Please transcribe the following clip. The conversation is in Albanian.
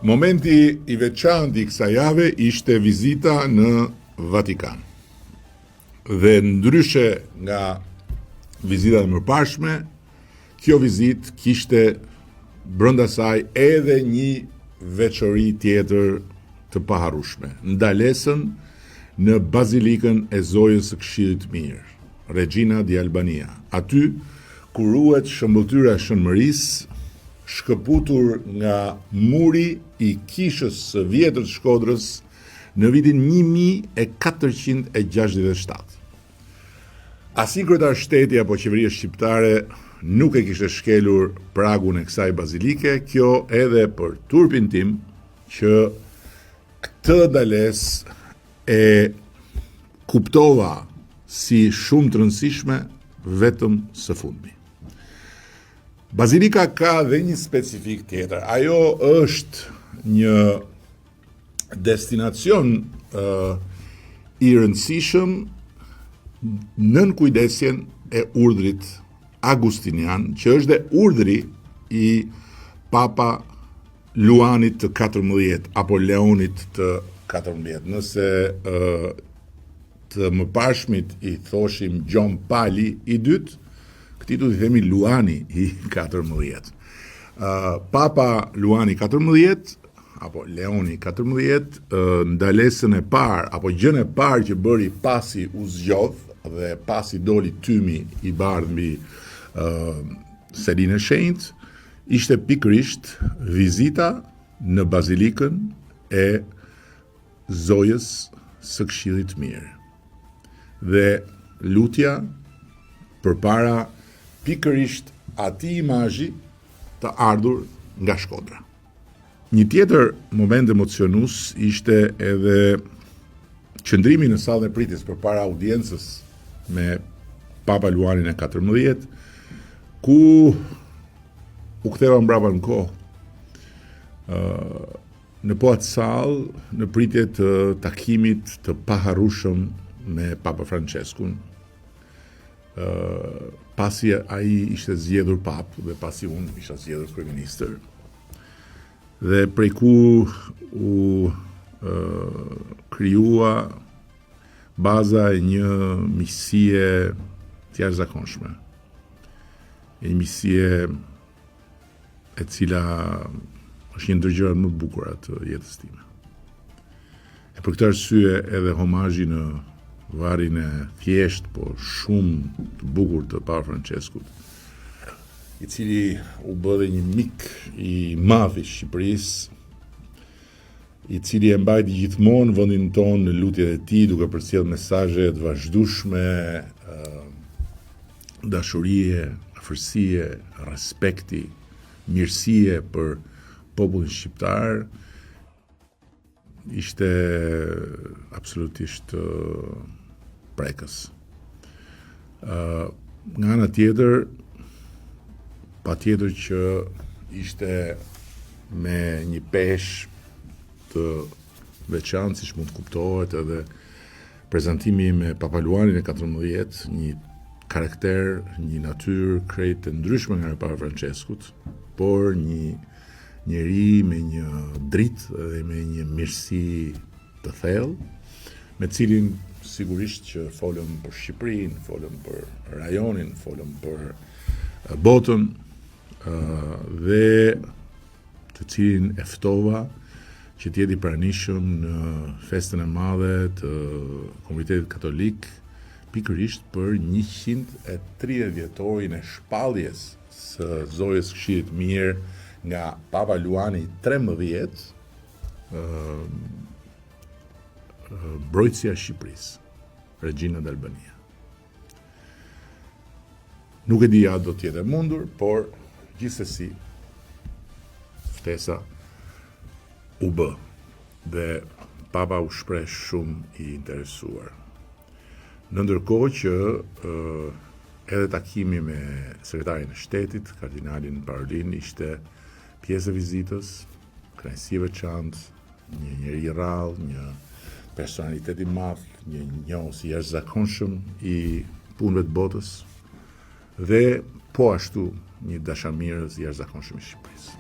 Momenti i veçantë i kësaj jave ishte vizita në Vatikan. Dhe ndryshe nga vizitat e mëparshme, kjo vizitë kishte brenda saj edhe një veçori tjetër të paharrueshme, ndalesën në Bazilikën e Zojës së Këshillit të Mirë, Regina di Albania, aty ku ruhet shëmbëtyra e Shënmërisë, shkëputur nga muri i kishës së vjetër të Shkodrës në vitin 1467. Asnjë kryetar shteti apo qeveria shqiptare nuk e kishte shkelur pragun e kësaj bazilike, kjo edhe për turpin tim që këtë ndalesë e kuptova si shumë të rëndësishme vetëm së fundmi. Bazilika ka dhe një specifik tjetër. Ajo është një destinacion i rëndësishëm nën kujdesjen e urdhrit Agustinian, që është dhe urdhri i Papa Luanit të 14 apo Leonit të 14. Nëse të mëparshmit i thoshim Gjon Pali i dytë, këti du të themi Luani i 14. Papa Luani 14, apo Leoni 14, ndalesën e parë, apo gjën e parë që bëri pasi u zgjodh dhe pasi doli tymi i bardhë mbi Selinë e Shenjtë, ishte pikërisht vizita në Bazilikën e Zojës së Këshillit të Mirë dhe lutja përpara pikërisht atij imazhi të ardhur nga Shkodra. Një tjetër moment emocionues ishte edhe qëndrimi në sallën e pritjes përpara audiencës me Papa Luanin e 14, ku u ktheva mbrapa në kohë. Në po atë sallë, në pritje të takimit të paharrueshëm me Papa Franceskun, pasi ai ishte zgjedhur pap dhe pasi unë isha zgjedhur kryeministër, dhe prej ku u krijua baza e një miqësie të jashtëzakonshme, një miqësie e cila është një ndër gjërat më të bukura të jetës time. E për këtë arsye edhe homazhi në varin e thjesht, po shumë të bukur të Papa Franceskut, i cili u bë dhe një mik i madh i Shqipërisë, i cili e mbajti gjithmonë vendin tonë në lutjet e tij, duke përcjellë mesazhe të vazhdueshme, dashurie, afërsie, respekti, mirësie për popullin shqiptar, ishte absolutisht prekës. Nga ana tjetër, patjetër që ishte me një peshë të veçantë, siç mund të kuptohet, edhe prezantimi me Papa Luanin e 14, një karakter, një natyrë krejt të ndryshme nga Papa Franceskut, por një njeri me një dritë dhe me një mirësi të thellë, me cilin sigurisht që folëm për Shqipërinë, folëm për rajonin, folëm për botën, dhe të cilin e ftova që të jeti pranishëm në festën e madhe të Komunitetit Katolik, pikërisht për 130 vjetorin e shpalljes së Zojës Këshillit të Mirë nga Papa Luani 13, mbrojtësia e Shqipërisë, Regina di Albania. Nuk e di a do të jetë e mundur, por gjithsesi ftesa u bë dhe Papa u shpreh shumë i interesuar. Në ndërkohë që edhe takimi me sekretarin e shtetit, kardinalin Parolin, ishte pjesë e vizitës, kënaqësi e veçantë, një njeri i rrallë, një personalitet i madh, një njohës i jashtëzakonshëm i punëve të botës, dhe po ashtu një dashamirës i jashtëzakonshëm i Shqipërisë.